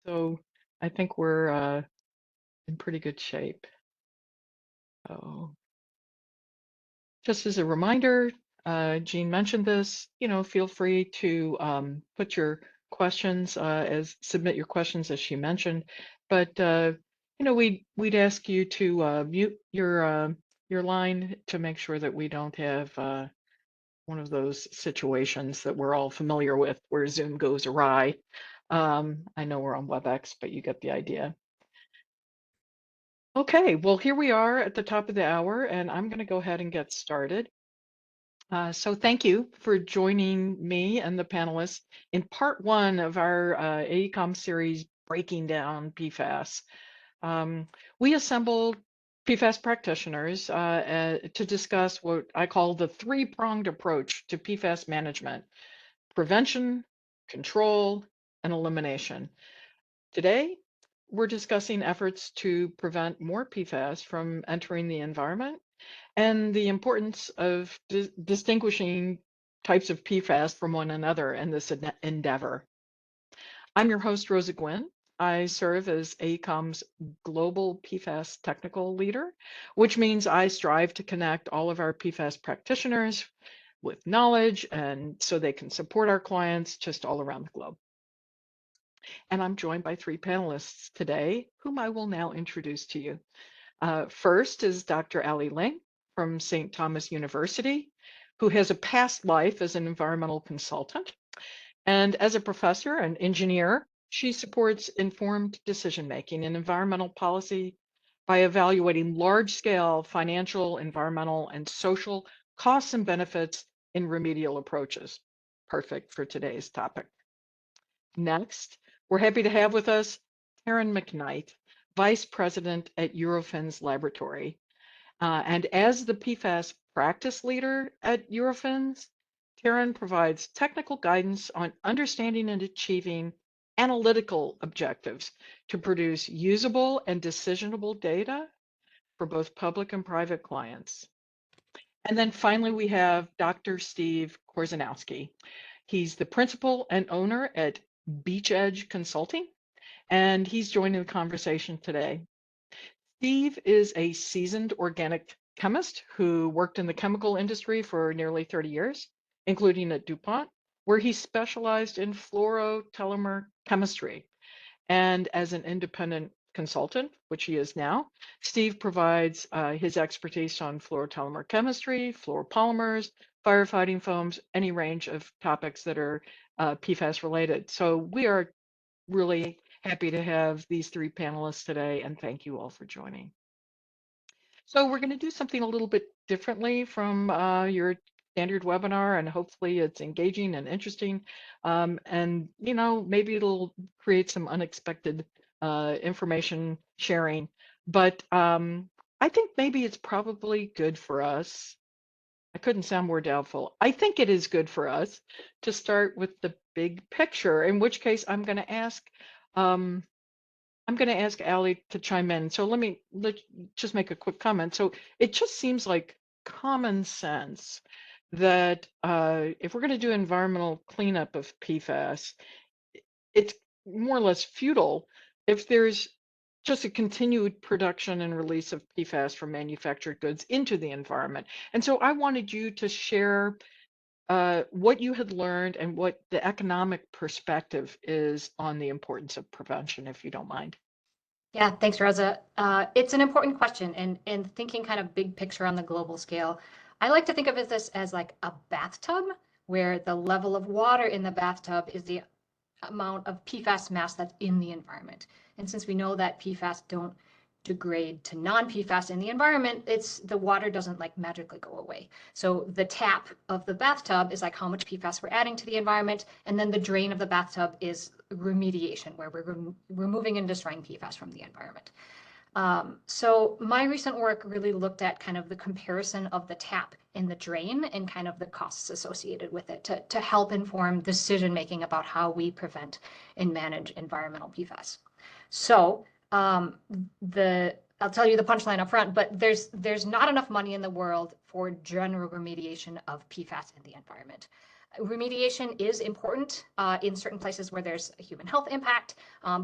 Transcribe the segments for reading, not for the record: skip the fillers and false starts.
So I think we're in pretty good shape. So just as a reminder, Jean mentioned this, feel free to put your questions submit your questions as she mentioned. But we'd ask you to mute your line to make sure that we don't have one of those situations that we're all familiar with where Zoom goes awry. I know we're on WebEx, but you get the idea. Okay, well, here we are at the top of the hour, and I'm going to go ahead and get started. So thank you for joining me and the panelists in part one of our AECOM series, Breaking Down PFAS. We assembled PFAS practitioners to discuss what I call the three-pronged approach to PFAS management: prevention, control, and elimination. Today, we're discussing efforts to prevent more PFAS from entering the environment and the importance of distinguishing types of PFAS from one another in this endeavor. I'm your host, Rosa Gwynn. I serve as AECOM's Global PFAS Technical Leader, which means I strive to connect all of our PFAS practitioners with knowledge and so they can support our clients just all around the globe. And I'm joined by three panelists today, whom I will now introduce to you. First is Dr. Ali Ling from St. Thomas University, who has a past life as an environmental consultant. And as a professor and engineer, she supports informed decision-making in environmental policy by evaluating large-scale financial, environmental, and social costs and benefits in remedial approaches. Perfect for today's topic. Next, we're happy to have with us Taryn McKnight, Vice President at Eurofins Laboratory. And as the PFAS practice leader at Eurofins, Taryn provides technical guidance on understanding and achieving analytical objectives to produce usable and decisionable data for both public and private clients. And then finally, we have Dr. Steve Korzanowski. He's the principal and owner at Beach Edge Consulting, and he's joining the conversation today. Steve is a seasoned organic chemist who worked in the chemical industry for nearly 30 years, including at DuPont, where he specialized in fluorotelmer chemistry. And as an independent consultant, which he is now, Steve provides his expertise on fluorotelmer chemistry, fluoropolymers, firefighting foams, any range of topics that are PFAS related. So we are really happy to have these three panelists today, and thank you all for joining. So we're going to do something a little bit differently from your standard webinar, and hopefully it's engaging and interesting. And, maybe it'll create some unexpected information sharing. But I think maybe it's probably good for us. I couldn't sound more doubtful. I think it is good for us to start with the big picture, in which case I'm going to ask Ali to chime in. So let's just make a quick comment. So it just seems like common sense that if we're going to do environmental cleanup of PFAS, it's more or less futile if there's just a continued production and release of PFAS from manufactured goods into the environment. And so I wanted you to share what you had learned and what the economic perspective is on the importance of prevention, if you don't mind. Yeah, thanks, Rosa. It's an important question, and thinking kind of big picture on the global scale. I like to think of this as like a bathtub, where the level of water in the bathtub is the amount of PFAS mass that's in the environment. And since we know that PFAS don't degrade to non-PFAS in the environment, the water doesn't like magically go away. So the tap of the bathtub is like how much PFAS we're adding to the environment, and then the drain of the bathtub is remediation, where we're removing and destroying PFAS from the environment. So my recent work really looked at kind of the comparison of the tap and the drain and kind of the costs associated with it to help inform decision making about how we prevent and manage environmental PFAS. So I'll tell you the punchline up front, but there's not enough money in the world for general remediation of PFAS in the environment. remediation is important in certain places where there's a human health impact,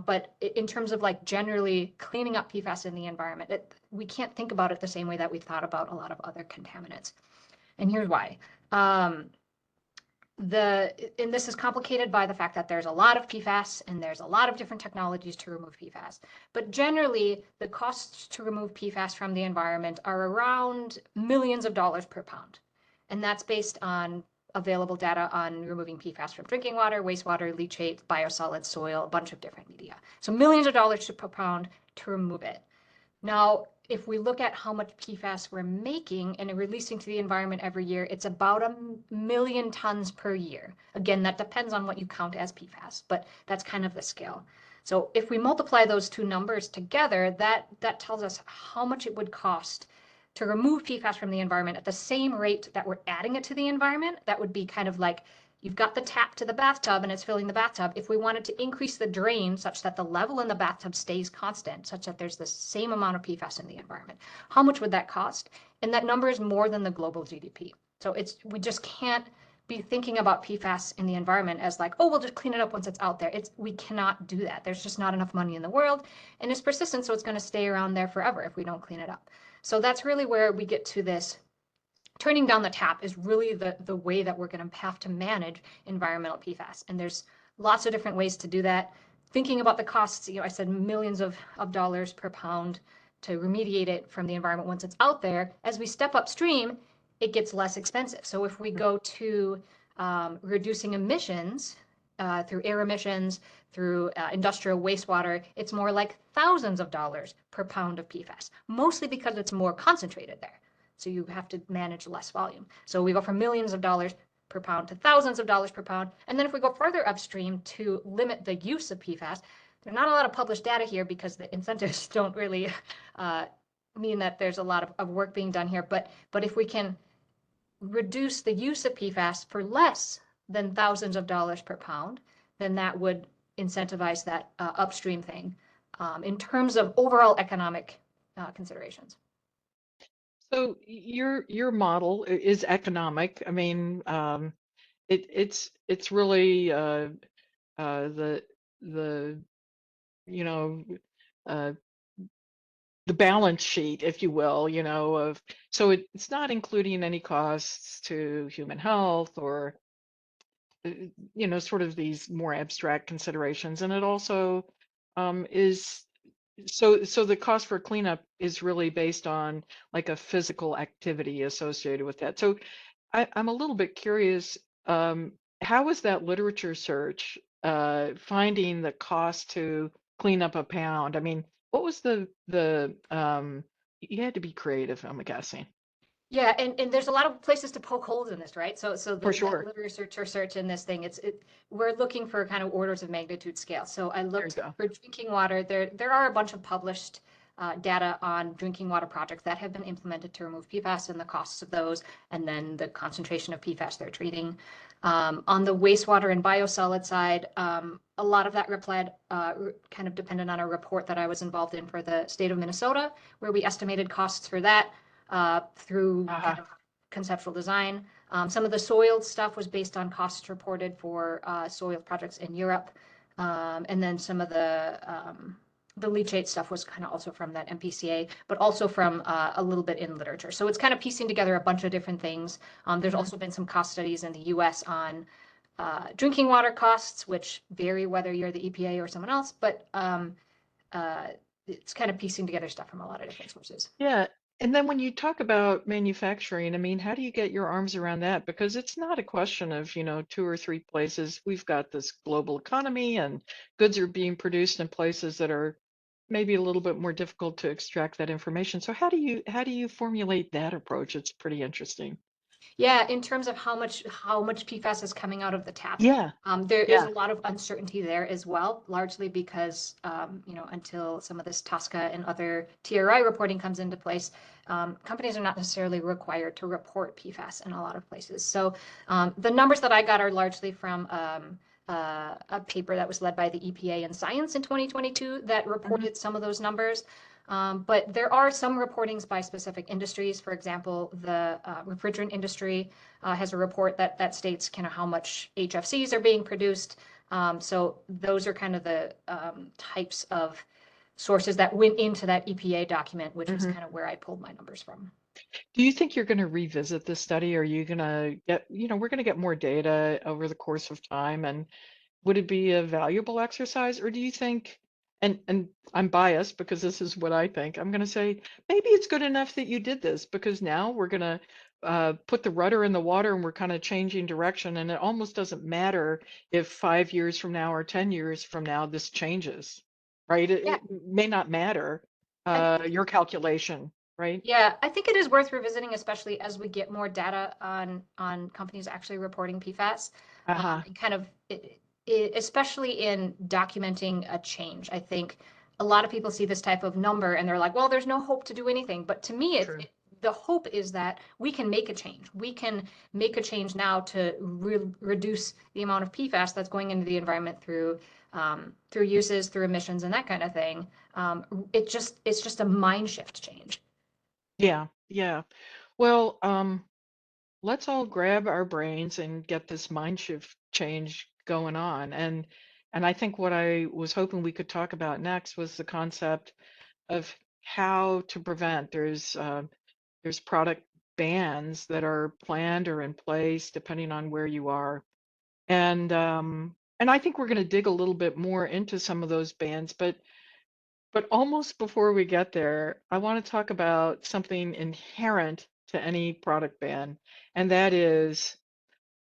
but in terms of like generally cleaning up PFAS in the environment, we can't think about it the same way that we've thought about a lot of other contaminants. And here's why. And this is complicated by the fact that there's a lot of PFAS and there's a lot of different technologies to remove PFAS. But generally, the costs to remove PFAS from the environment are around millions of dollars per pound. And that's based on available data on removing PFAS from drinking water, wastewater, leachate, biosolids, soil, a bunch of different media. So millions of dollars per pound to remove it. Now, if we look at how much PFAS we're making and releasing to the environment every year, it's about 1 million tons per year. Again, that depends on what you count as PFAS, but that's kind of the scale. So if we multiply those two numbers together, that tells us how much it would cost to remove PFAS from the environment at the same rate that we're adding it to the environment. That would be kind of like you've got the tap to the bathtub and it's filling the bathtub. If we wanted to increase the drain such that the level in the bathtub stays constant, such that there's the same amount of PFAS in the environment, how much would that cost? And that number is more than the global GDP. So we just can't be thinking about PFAS in the environment as like, oh, we'll just clean it up once it's out there. We cannot do that. There's just not enough money in the world, and it's persistent, so it's going to stay around there forever if we don't clean it up. So that's really where we get to this. Turning down the tap is really the way that we're going to have to manage environmental PFAS. And there's lots of different ways to do that. Thinking about the costs, I said millions of dollars per pound to remediate it from the environment once it's out there. As we step upstream, it gets less expensive. So if we go to reducing emissions through air emissions, through industrial wastewater, it's more like thousands of dollars per pound of PFAS, mostly because it's more concentrated there. So you have to manage less volume. So we go from millions of dollars per pound to thousands of dollars per pound. And then if we go further upstream to limit the use of PFAS, there's not a lot of published data here because the incentives don't really mean that there's a lot of work being done here. But if we can reduce the use of PFAS for less than thousands of dollars per pound, then that would incentivize that upstream thing in terms of overall economic considerations. So your model is economic. I mean, it's really the you know uh, the balance sheet, if you will, of so it's not including any costs to human health or sort of these more abstract considerations, and it also is so the cost for cleanup is really based on like a physical activity associated with that. So I'm a little bit curious, how was that literature search finding the cost to clean up a pound? I mean, what was the you had to be creative, I'm guessing. Yeah, and there's a lot of places to poke holes in this, right? So For that sure. literature search in this thing, we're looking for kind of orders of magnitude scale. So I There you looked go. for drinking water. There are a bunch of published data on drinking water projects that have been implemented to remove PFAS and the costs of those, and then the concentration of PFAS they're treating. On the wastewater and biosolid side, a lot of that kind of depended on a report that I was involved in for the state of Minnesota, where we estimated costs for that through Uh-huh. kind of conceptual design. Some of the soil stuff was based on costs reported for soil projects in Europe. And then some of the leachate stuff was kind of also from that MPCA, but also from a little bit in literature. So it's kind of piecing together a bunch of different things. There's also been some cost studies in the US on drinking water costs, which vary whether you're the EPA or someone else, but it's kind of piecing together stuff from a lot of different sources. Yeah. And then when you talk about manufacturing, I mean, how do you get your arms around that? Because it's not a question of, two or three places. We've got this global economy and goods are being produced in places that are maybe a little bit more difficult to extract that information. So how do you formulate that approach? It's pretty interesting. Yeah, in terms of how much PFAS is coming out of the tap, Yeah. there is Yeah. a lot of uncertainty there as well, largely because until some of this TSCA and other TRI reporting comes into place, companies are not necessarily required to report PFAS in a lot of places. So the numbers that I got are largely from a paper that was led by the EPA in Science in 2022 that Mhm. reported some of those numbers. But there are some reportings by specific industries. For example, the refrigerant industry has a report that states kind of how much HFCs are being produced. So those are kind of the types of sources that went into that EPA document, which was Hmm. kind of where I pulled my numbers from. Do you think you're going to revisit this study? Are you going to get, we're going to get more data over the course of time, and would it be a valuable exercise, or do you think, and I'm biased because this is what I think, I'm going to say maybe it's good enough that you did this because now we're going to put the rudder in the water and we're kind of changing direction, and it almost doesn't matter if 5 years from now or 10 years from now this changes, right? It, Yeah, it may not matter, I think your calculation, right? yeah, I think it is worth revisiting, especially as we get more data on companies actually reporting PFAS, Uh-huh. and kind of especially in documenting a change. I think a lot of people see this type of number and they're like, "Well, there's no hope to do anything." But to me, True. the hope is that we can make a change. We can make a change now to reduce the amount of PFAS that's going into the environment through uses, through emissions, and that kind of thing. It's just a mind shift change. Yeah, yeah. Well, let's all grab our brains and get this mind shift change going on. And I think what I was hoping we could talk about next was the concept of how to prevent. There's product bans that are planned or in place depending on where you are. And I think we're going to dig a little bit more into some of those bans, but almost before we get there, I want to talk about something inherent to any product ban, and that is,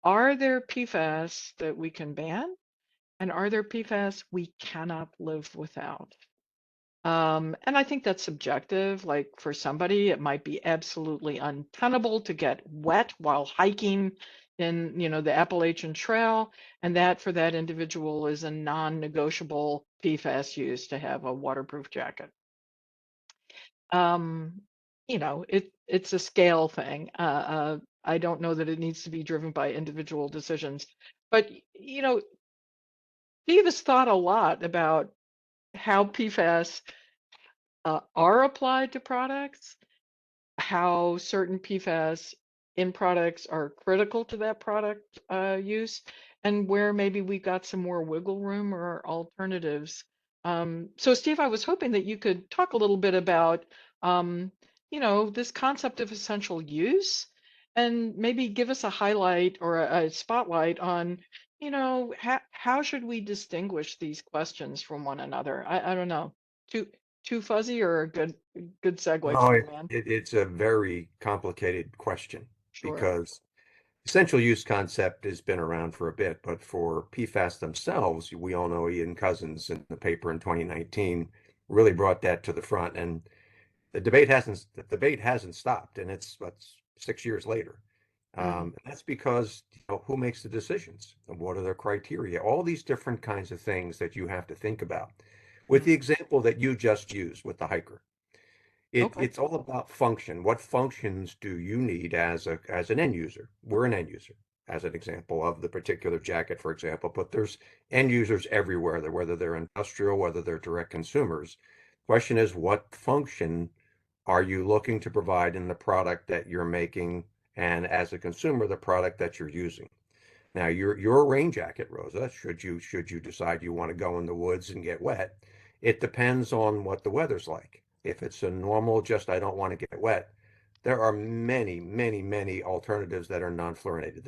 are there PFAS that we can ban? And are there PFAS we cannot live without? And I think that's subjective. Like for somebody, it might be absolutely untenable to get wet while hiking in, the Appalachian Trail, and that for that individual is a non-negotiable PFAS use to have a waterproof jacket. Um, it's a scale thing. I don't know that it needs to be driven by individual decisions. But, Steve has thought a lot about how PFAS are applied to products, how certain PFAS in products are critical to that product use, and where maybe we got some more wiggle room or alternatives. So, Steve, I was hoping that you could talk a little bit about, this concept of essential use, and maybe give us a highlight or a spotlight on, how should we distinguish these questions from one another? I don't know. Too too fuzzy or a good segue Oh, for you, man? it's a very complicated question Sure. because essential use concept has been around for a bit, but for PFAS themselves, we all know Ian Cousins in the paper in 2019 really brought that to the front, and the debate hasn't stopped, and it's 6 years later. Mhm. And that's because who makes the decisions and what are their criteria? All these different kinds of things that you have to think about. With the Mhm. example that you just used with the hiker, Okay. it's all about function. What functions do you need as an end user? We're an end user, as an example of the particular jacket, for example, but there's end users everywhere, whether they're industrial, whether they're direct consumers. Question is, what function are you looking to provide in the product that you're making, and as a consumer, the product that you're using? Now, your rain jacket, Rosa, should you decide you want to go in the woods and get wet, it depends on what the weather's like. If it's a normal, just I don't want to get wet, there are many, many, many alternatives that are non-fluorinated.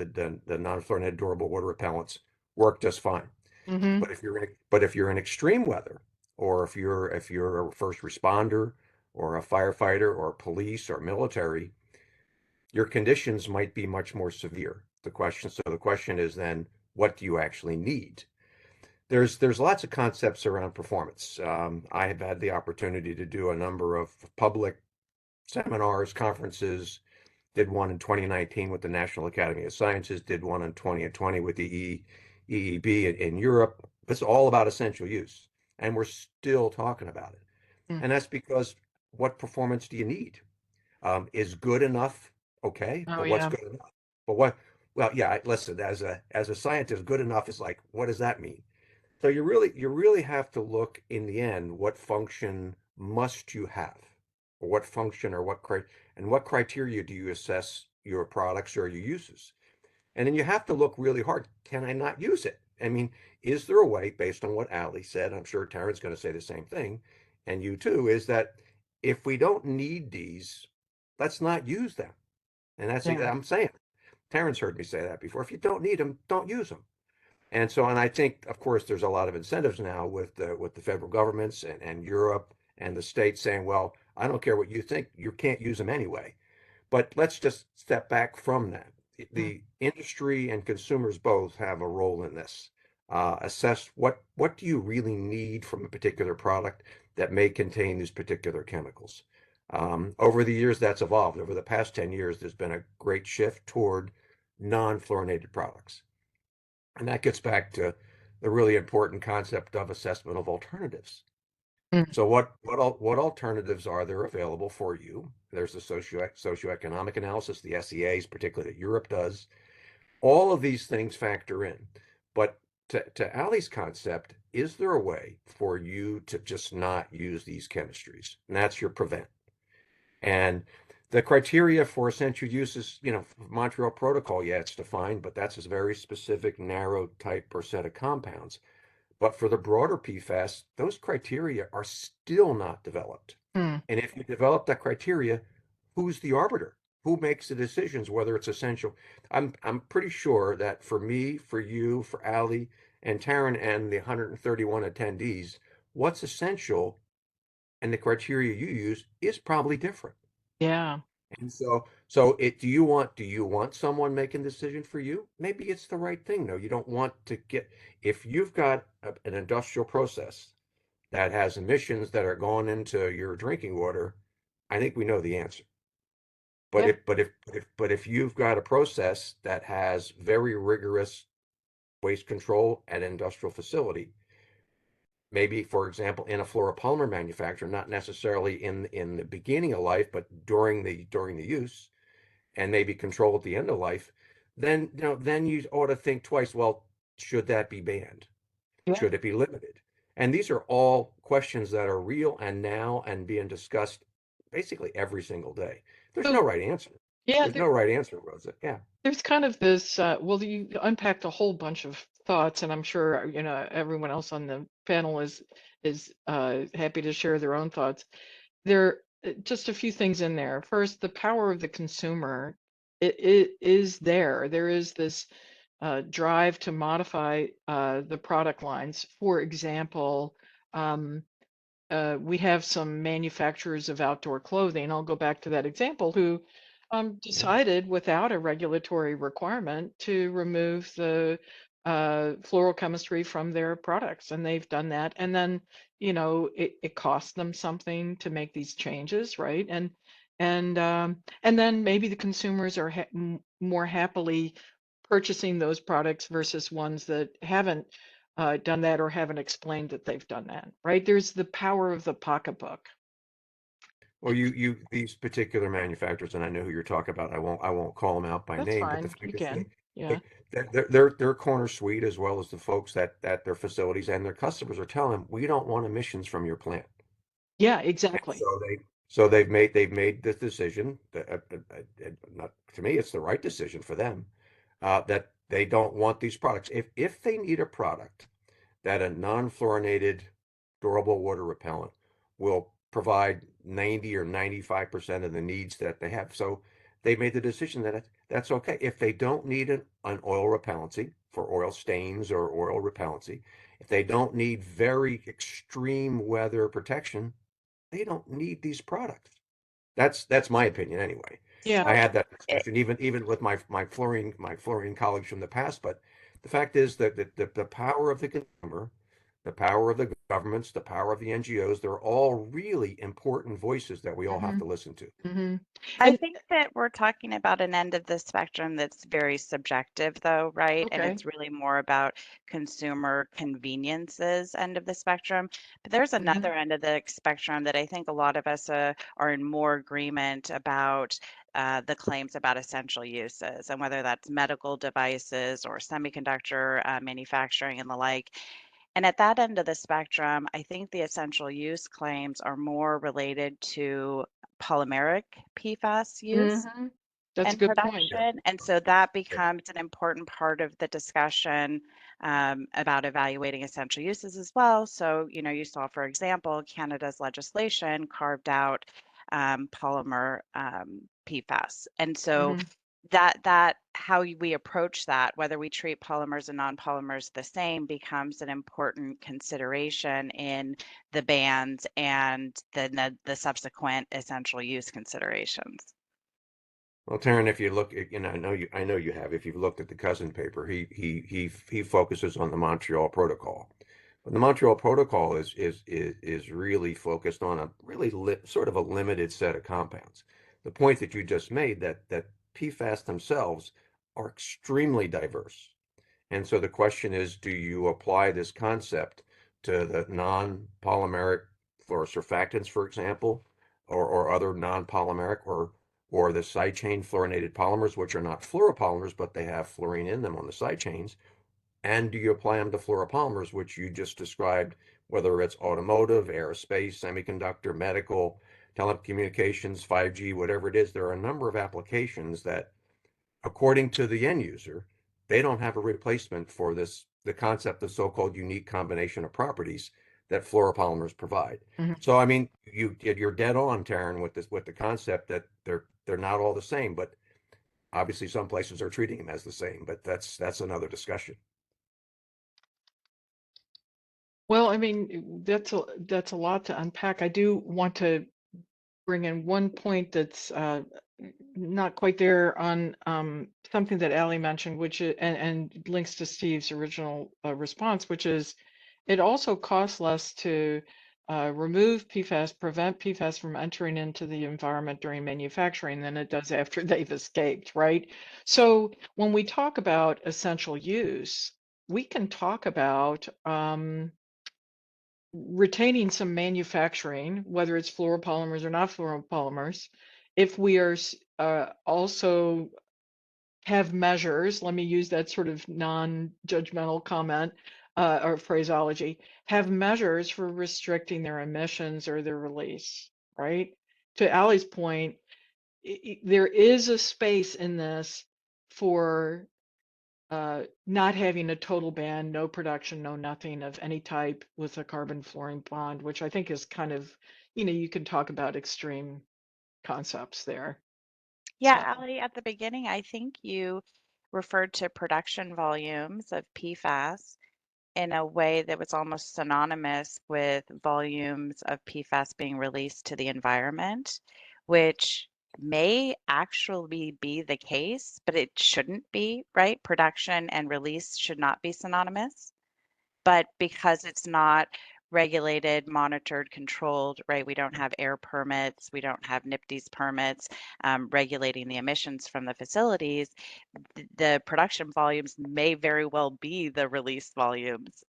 The non-fluorinated durable water repellents work just fine. Mhm. But if you're in extreme weather, or if you're a first responder or a firefighter or police or military, your conditions might be much more severe. So the question is then, what do you actually need? There's lots of concepts around performance. I have had the opportunity to do a number of public seminars, conferences. Did one in 2019 with the National Academy of Sciences. Did one in 2020 with the EEB in Europe. It's all about essential use, and we're still talking about it. Mm. And that's because, what performance do you need? Is good enough okay? Oh, But what's yeah. good enough? But what? Well, yeah. Listen, as a scientist, good enough is like, what does that mean? So you really have to look in the end, what function must you have? Or what function or what criteria do you assess your products or your uses? And then you have to look really hard. Can I not use it? I mean, is there a way, based on what Ali said, I'm sure Taryn's going to say the same thing, and you too, is that if we don't need these, let's not use them. And that's, Yeah. I'm saying, Taryn's heard me say that before. If you don't need them, don't use them. And so, and I think, of course, there's a lot of incentives now with the federal governments and Europe and the states saying, well, I don't care what you think, you can't use them anyway. But let's just step back from that. Mm. The industry and consumers both have a role in this. Assess what do you really need from a particular product that may contain these particular chemicals. Over the years, that's evolved. Over the past 10 years, there's been a great shift toward non-fluorinated products. And that gets back to the really important concept of assessment of alternatives. Mm. So what alternatives are there available for you? There's the socioeconomic analysis, the SEAs, particularly that Europe does. All of these things factor in. But to Ali's concept, is there a way for you to just not use these chemistries? And that's your prevent. And the criteria for essential use is, Montreal Protocol, yeah, it's defined, but that's a very specific, narrow type or set of compounds. But for the broader PFAS, those criteria are still not developed. Mm. And if you develop that criteria, who's the arbiter? Who makes the decisions whether it's essential? I'm pretty sure that for me, for you, for Ali and Taryn and the 131 attendees, what's essential and the criteria you use is probably different. Yeah. And do you want someone making the decision for you? Maybe it's the right thing. No, you don't want to if you've got an industrial process that has emissions that are going into your drinking water, I think we know the answer. But Yeah. if you've got a process that has very rigorous waste control at an industrial facility, maybe, for example, in a fluoropolymer manufacturer, not necessarily in the beginning of life, but during the use, and maybe control at the end of life, then you ought to think twice. Well, should that be banned? Yeah. Should it be limited? And these are all questions that are real and now and being discussed basically every single day. There's no So right answer. yeah, There's no right answer, Rosa. Yeah. there's kind of this, well, you unpacked a whole bunch of thoughts, and I'm sure, everyone else on the panel is happy to share their own thoughts. There, just a few things in there. First, the power of the consumer, it is there. There is this drive to modify the product lines. For example, um, we have some manufacturers of outdoor clothing. I'll go back to that example, who Yeah. decided without a regulatory requirement to remove the floral chemistry from their products, and they've done that. And then, it costs them something to make these changes, right? And then maybe the consumers are more happily purchasing those products versus ones that haven't done that or haven't explained that they've done that, right? There's the power of the pocketbook. Well, these particular manufacturers, and I know who you're talking about. I won't call them out by That's name, but the fine. You fact is can. Yeah. they they're corner suite as well as the folks that their facilities and their customers are telling them, we don't want emissions from your plant. Yeah, And exactly. so they've made this decision that, not to me, it's the right decision for them, that they don't want these products. If they need a product that a non-fluorinated durable water repellent will provide 90 or 95% of the needs that they have. So they made the decision that that's okay. If they don't need an oil repellency for oil stains or oil repellency, if they don't need very extreme weather protection, they don't need these products. That's my opinion anyway. Yeah. I So, had that it, discussion even with my fluorine colleagues from the past, but the fact is that the power of the consumer, the power of the governments, the power of the NGOs, they're all really important voices that we all have Hmm. to listen to. Hmm. I And think that we're talking about an end of the spectrum that's very subjective, though, right? And okay. it's really more about consumer conveniences end of the spectrum. But there's Hmm. another end of the spectrum that I think a lot of us are in more agreement about. The claims about essential uses and whether that's medical devices or semiconductor manufacturing and the like. And at that end of the spectrum, I think the essential use claims are more related to polymeric PFAS use Hmm. That's a and good point. Yeah. production. And so that becomes an important part of the discussion about evaluating essential uses as well. So, you saw, for example, Canada's legislation carved out polymer PFAS. And so Hmm. that how we approach that, whether we treat polymers and non-polymers the same, becomes an important consideration in the bans and then the subsequent essential use considerations. Well, Taryn, if you look at, I know you have. If you've looked at the Cousin paper, he focuses on the Montreal Protocol. But the Montreal Protocol is really focused on a really sort of a limited set of compounds. The point that you just made, that PFAS themselves are extremely diverse. And so the question is, do you apply this concept to the non-polymeric fluorosurfactants, for example, or other non-polymeric, or the side chain fluorinated polymers, which are not fluoropolymers, but they have fluorine in them on the side chains? And do you apply them to fluoropolymers, which you just described, whether it's automotive, aerospace, semiconductor, medical, telecommunications, 5G, whatever it is? There are a number of applications that, according to the end user, they don't have a replacement for the concept of so-called unique combination of properties that fluoropolymers provide. Hmm. So, I mean, you're dead on, Taryn, with the concept that they're not all the same, but obviously some places are treating them as the same, but that's another discussion. Well, I mean, that's a lot to unpack. I do want to bring in one point that's not quite there on something that Allie mentioned, which is, and links to Steve's original response, which is it also costs less to remove PFAS, prevent PFAS from entering into the environment during manufacturing than it does after they've escaped, right? So when we talk about essential use, we can talk about retaining some manufacturing, whether it's fluoropolymers or not fluoropolymers, if we are also have measures, let me use that sort of non-judgmental comment or phraseology, have measures for restricting their emissions or their release, right? To Allie's point, there is a space in this for not having a total ban, no production, no nothing of any type with a carbon fluorine bond, which I think is kind of, you can talk about extreme concepts there. Yeah, So, Ali, at the beginning, I think you referred to production volumes of PFAS in a way that was almost synonymous with volumes of PFAS being released to the environment, which may actually be the case, but it shouldn't be, right? Production and release should not be synonymous. But because it's not regulated, monitored, controlled, right? We don't have air permits, we don't have NIPDES permits regulating the emissions from the facilities. The production volumes may very well be the release volumes.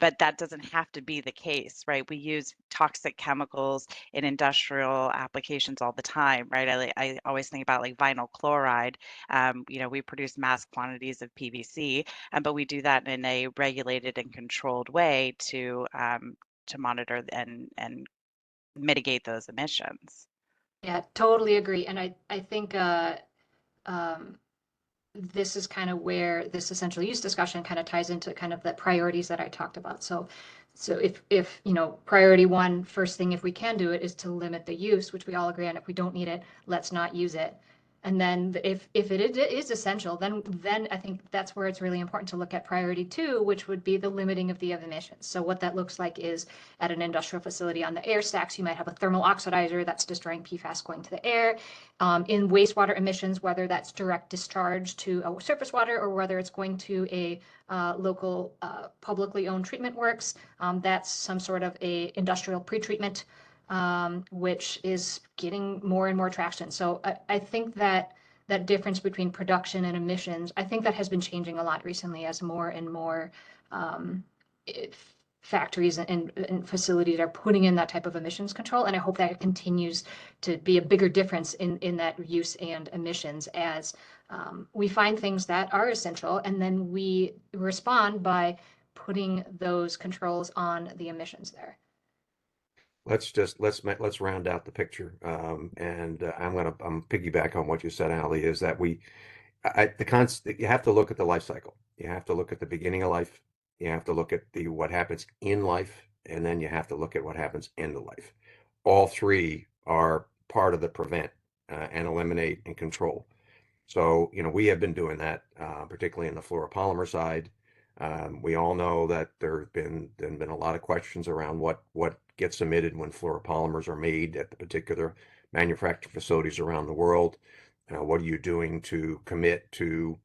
But that doesn't have to be the case, right? We use toxic chemicals in industrial applications all the time, right? I always think about like vinyl chloride. We produce mass quantities of PVC, but we do that in a regulated and controlled way to monitor and mitigate those emissions. Yeah, totally agree. And I think um, this is kind of where this essential use discussion kind of ties into kind of the priorities that I talked about. So if priority one, first thing if we can do it is to limit the use, which we all agree on. If we don't need it, let's not use it. And then if it is essential, then I think that's where it's really important to look at priority two, which would be the limiting of the emissions. So what that looks like is at an industrial facility on the air stacks, you might have a thermal oxidizer that's destroying PFAS going to the air. In wastewater emissions, whether that's direct discharge to a surface water or whether it's going to a local publicly owned treatment works, that's some sort of a industrial pretreatment, which is getting more and more traction. So I think that that difference between production and emissions, I think that has been changing a lot recently as more and more factories and facilities are putting in that type of emissions control. And I hope that it continues to be a bigger difference in that use and emissions as we find things that are essential and then we respond by putting those controls on the emissions there? Let's round out the picture. And I'm piggyback on what you said, Ali, is that you have to look at the life cycle. You have to look at the beginning of life. You have to look at what happens in life, and then you have to look at what happens in the life. All three are part of the prevent and eliminate and control. So, we have been doing that, particularly in the fluoropolymer side. We all know that there have been a lot of questions around what gets emitted when fluoropolymers are made at the particular manufacturing facilities around the world. What are you doing to commit to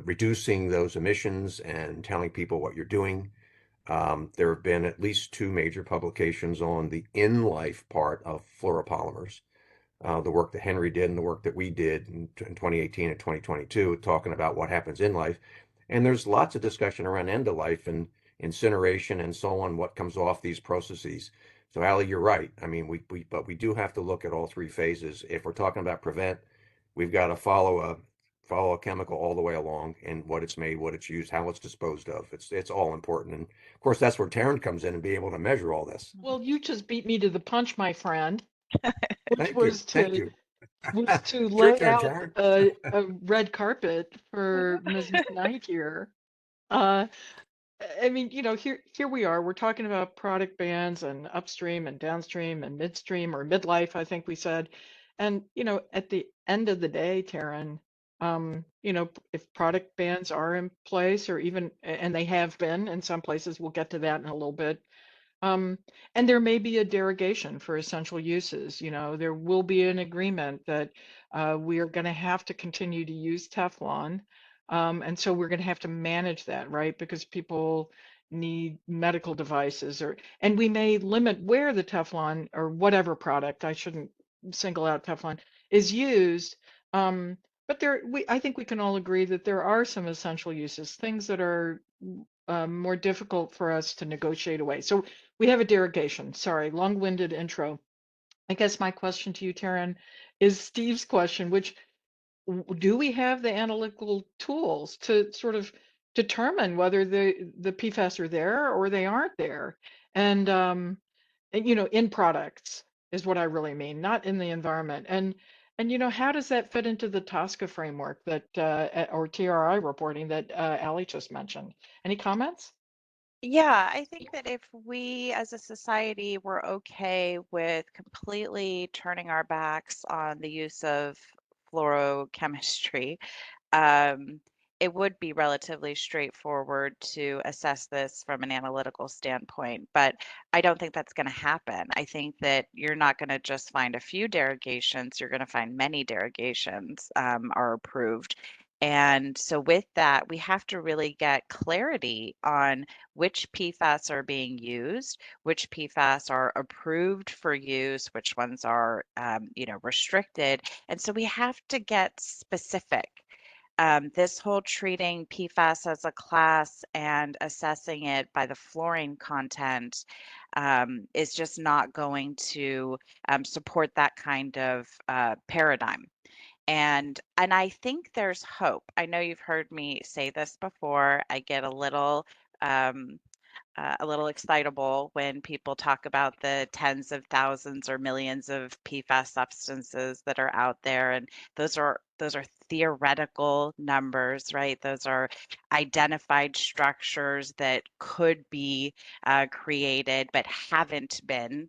reducing those emissions and telling people what you're doing? There have been at least two major publications on the in-life part of fluoropolymers, the work that Henry did and the work that we did in 2018 and 2022, talking about what happens in life. And there's lots of discussion around end of life and incineration and so on, what comes off these processes. So, Ali, you're right. I mean, but we do have to look at all three phases. If we're talking about prevent, we've got to follow a chemical all the way along, and what it's made, what it's used, how it's disposed of. It's all important. And of course, that's where Taryn comes in and be able to measure all this. Well, you just beat me to the punch, my friend, which Thank you. Thank you. was to It's your lay turn, out Taryn. a red carpet for Ms. McKnight here. Uh, I mean, here we are. We're talking about product bans and upstream and downstream and midstream or midlife, I think we said. And, at the end of the day, Taryn, if product bans are in place or even, and they have been in some places, we'll get to that in a little bit. And there may be a derogation for essential uses. There will be an agreement that we are going to have to continue to use Teflon. And so we're going to have to manage that, right? Because people need medical devices and we may limit where the Teflon or whatever product, I shouldn't single out Teflon, is used. But I think we can all agree that there are some essential uses, things that are more difficult for us to negotiate away. So we have a derogation. Sorry, long-winded intro. I guess my question to you, Taryn, is Steve's question, which do we have the analytical tools to sort of determine whether the PFAS are there or they aren't there? And in products is what I really mean, not in the environment. And how does that fit into the TSCA framework that or TRI reporting that Ali just mentioned? Any comments? Yeah, I think that if we as a society were okay with completely turning our backs on the use of fluorochemistry, um, it would be relatively straightforward to assess this from an analytical standpoint, but I don't think that's going to happen. I think that you're not going to just find a few derogations, you're going to find many derogations are approved. And so, with that, we have to really get clarity on which PFAS are being used, which PFAS are approved for use, which ones are, restricted. And so, we have to get specific. This whole treating PFAS as a class and assessing it by the fluorine content is just not going to support that kind of paradigm. And I think there's hope. I know you've heard me say this before. I get um, a little excitable when people talk about the tens of thousands or millions of PFAS substances that are out there, and those are theoretical numbers, right? Those are identified structures that could be created but haven't been.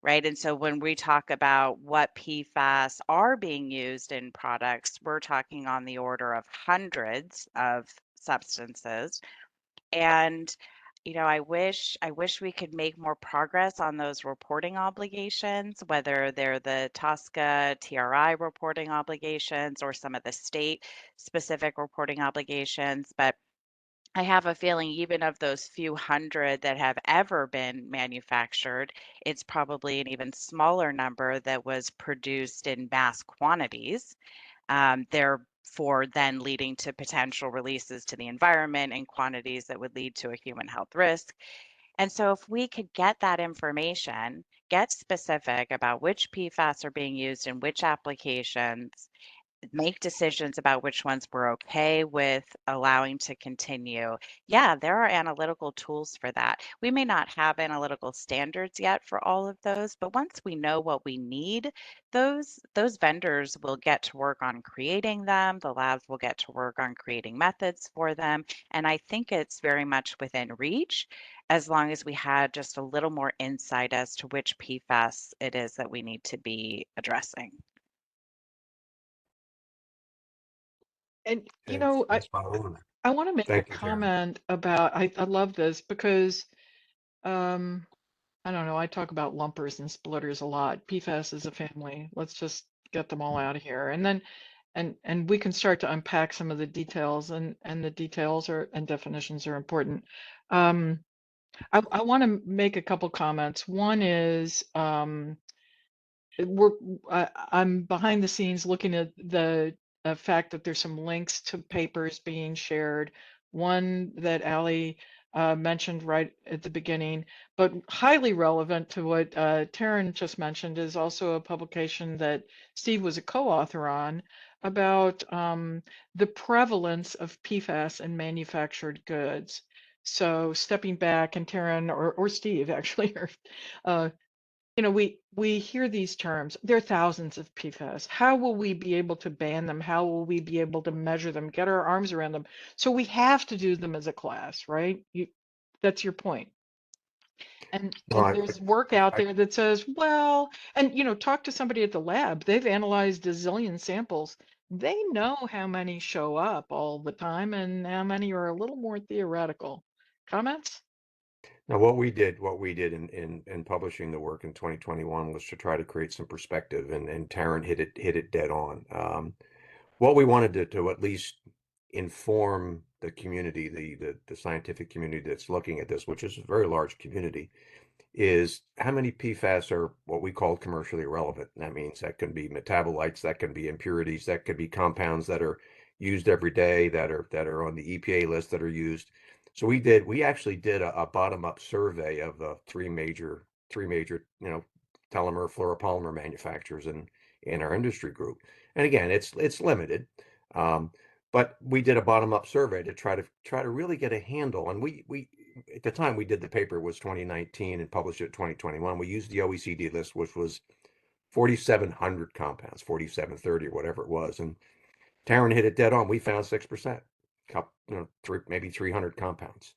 Right. And so when we talk about what PFAS are being used in products, we're talking on the order of hundreds of substances. And I wish we could make more progress on those reporting obligations, whether they're the TSCA, TRI reporting obligations or some of the state specific reporting obligations. But I have a feeling even of those few hundred that have ever been manufactured, it's probably an even smaller number that was produced in mass quantities, therefore then leading to potential releases to the environment in quantities that would lead to a human health risk. And so if we could get that information, get specific about which PFAS are being used in which applications, make decisions about which ones we're okay with allowing to continue. Yeah, there are analytical tools for that. We may not have analytical standards yet for all of those, but once we know what we need, those vendors will get to work on creating them. The labs will get to work on creating methods for them. And I think it's very much within reach as long as we had just a little more insight as to which PFAS it is that we need to be addressing. And That's spot on. I want to make a Thank you, Karen. comment about I love this because um I don't know, I talk about lumpers and splitters a lot. PFAS is a family. Let's just get them all out of here. And then and we can start to unpack some of the details, and the details are and definitions are important. Um I want to make a couple comments. One is we're I'm behind the scenes looking at the fact that there's some links to papers being shared. One that Ali mentioned right at the beginning, but highly relevant to what Taryn just mentioned is also a publication that Steve was a co-author on about the prevalence of PFAS in manufactured goods. So stepping back, and Taryn or Steve actually, or we hear these terms. There are thousands of PFAS. How will we be able to ban them? How will we be able to measure them, get our arms around them? So we have to do them as a class, right? That's your point. And No, and there's work out I there that says, well, and talk to somebody at the lab. They've analyzed a zillion samples. They know how many show up all the time and how many are a little more theoretical. Comments? now what we did in publishing the work in 2021 was to try to create some perspective, and Taryn hit it dead on. What we wanted to at least inform the community, the scientific community that's looking at this, which is a very large community, is how many PFAS are what we call commercially irrelevant. That means that can be metabolites, that can be impurities, that could be compounds that are used every day, that are on the EPA list, that are used. So we actually did a bottom-up survey of the three major telemer fluoropolymer manufacturers in our industry group. And again, it's limited. Um, but we did a bottom-up survey to try to really get a handle. And we at the time we did the paper was 2019 and published it in 2021. We used the OECD list, which was 4,700 compounds, 4,730 or whatever it was. And Taryn hit it dead on. We found 6%, maybe 300 compounds,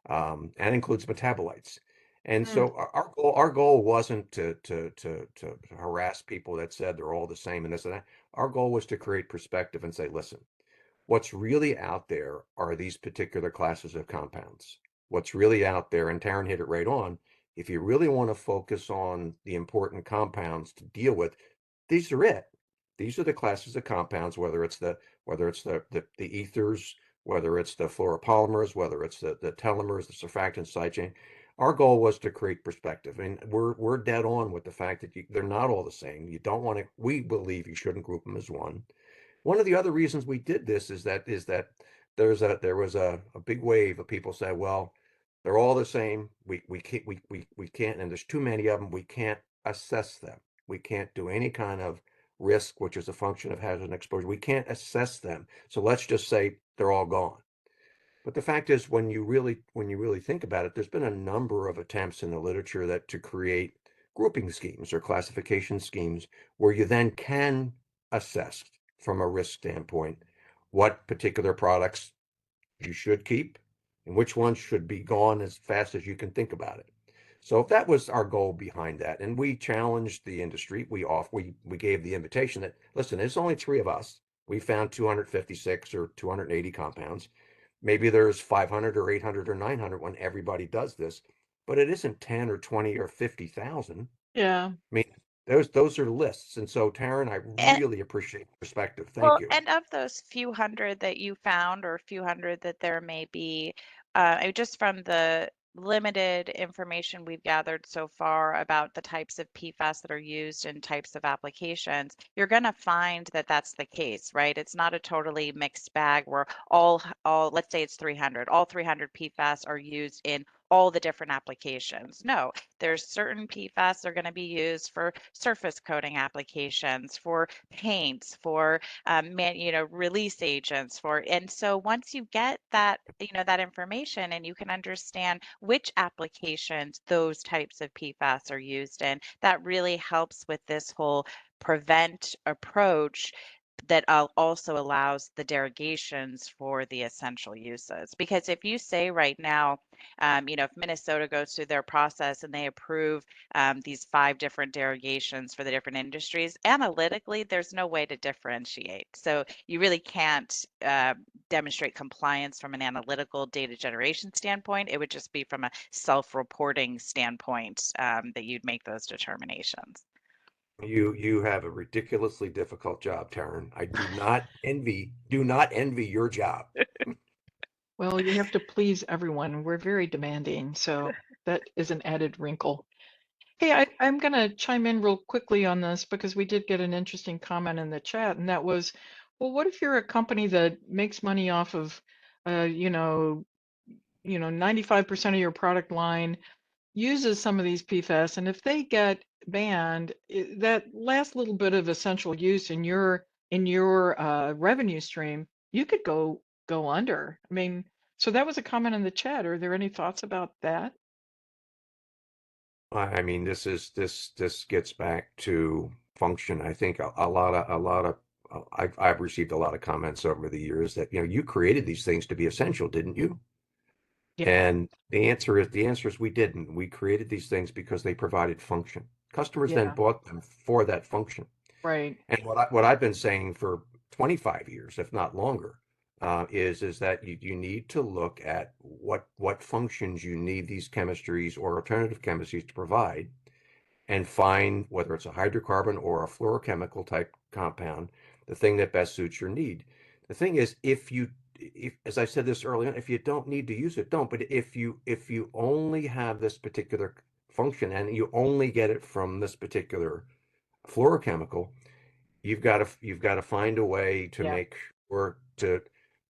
and includes metabolites. And Mm, so our goal wasn't to harass people that said they're all the same and this and that. Our goal was to create perspective and say, listen, what's really out there are these particular classes of compounds. What's really out there, and Taryn hit it right on, if you really want to focus on the important compounds to deal with, these are it. These are the classes of compounds, whether it's the ethers, whether it's the fluoropolymers, whether it's the telomeres, the surfactant side chain. Our goal was to create perspective, and we're dead on with the fact that they're not all the same. You don't want to. We believe you shouldn't group them as one. One of the other reasons we did this is that there was a big wave of people say, well, they're all the same. We can't, and there's too many of them. We can't assess them. We can't do any kind of risk, which is a function of hazard and exposure. We can't assess them. So let's just say they're all gone. But the fact is, when you really think about it, there's been a number of attempts in the literature that to create grouping schemes or classification schemes where you then can assess from a risk standpoint what particular products you should keep and which ones should be gone as fast as you can think about it. So that was our goal behind that, and we challenged the industry. We gave the invitation that listen, there's only three of us. We found 256 or 280 compounds. Maybe there's 500 or 800 or 900 when everybody does this, but it isn't 10 or 20 or 50,000. yeah. I mean, those are lists. And so, Taryn, I really appreciate the perspective. Thank Well, you. and of those few hundred that you found, or a few hundred that there may be, just from the limited information we've gathered so far about the types of PFAS that are used in types of applications, you're going to find that that's the case, right? It's not a totally mixed bag where all let's say it's 300, all 300 PFAS are used in all the different applications. No, there's certain PFAS that are going to be used for surface coating applications, for paints, for release agents, for, and so once you get that, that information and you can understand which applications those types of PFAS are used in, that really helps with this whole prevent approach that also allows the derogations for the essential uses. Because if you say right now, if Minnesota goes through their process and they approve these 5 different derogations for the different industries, analytically, there's no way to differentiate. So you really can't demonstrate compliance from an analytical data generation standpoint. It would just be from a self-reporting standpoint that you'd make those determinations. You have a ridiculously difficult job, Taryn. I do not envy your job. Well, you have to please everyone. We're very demanding, so that is an added wrinkle. Hey, I'm going to chime in real quickly on this because we did get an interesting comment in the chat, and that was, well, what if you're a company that makes money off of, uh, you know, 95% of your product line uses some of these PFAS, and if they get banned, that last little bit of essential use in your revenue stream, you could go under. I mean, so that was a comment in the chat. Are there any thoughts about that? I mean, this gets back to function. I think a lot of I've received a lot of comments over the years that you created these things to be essential, didn't you? Yeah, And the answer is we didn't. We created these things because they provided function. Customers then yeah, bought them for that function. right. And what I've been saying for 25 years, if not longer, is that you need to look at what functions you need these chemistries or alternative chemistries to provide, and find whether it's a hydrocarbon or a fluorochemical type compound, the thing that best suits your need. The thing is, if, as I said this earlier, if you don't need to use it, don't. But if you only have this particular function and you only get it from this particular fluorochemical, you've got to find a way to Yeah, make sure to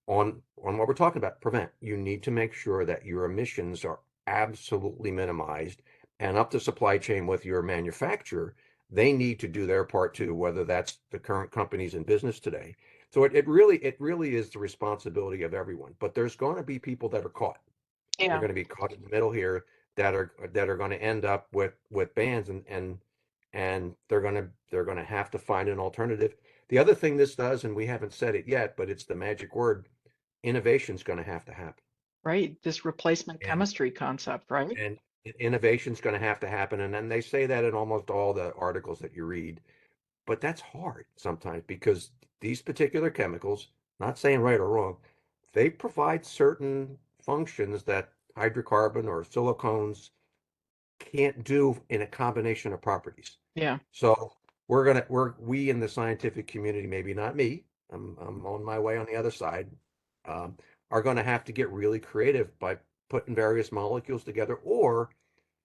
on what we're talking about, prevent. You need to make sure that your emissions are absolutely minimized, and up the supply chain with your manufacturer, they need to do their part too, whether that's the current companies in business today. So it really is the responsibility of everyone. But there's going to be people that are caught. They're yeah, going to be caught in the middle here that are going to end up with bans, and they're going to have to find an alternative. The other thing this does, and we haven't said it yet, but it's the magic word, innovation's going to have to happen. right. This replacement And chemistry concept, right? and innovation's going to have to happen. And then they say that in almost all the articles that you read. But that's hard sometimes because these particular chemicals, not saying right or wrong, they provide certain functions that hydrocarbon or silicones can't do in a combination of properties. Yeah, So we in the scientific community, maybe not me, I'm on my way on the other side, um, are going to have to get really creative by putting various molecules together, or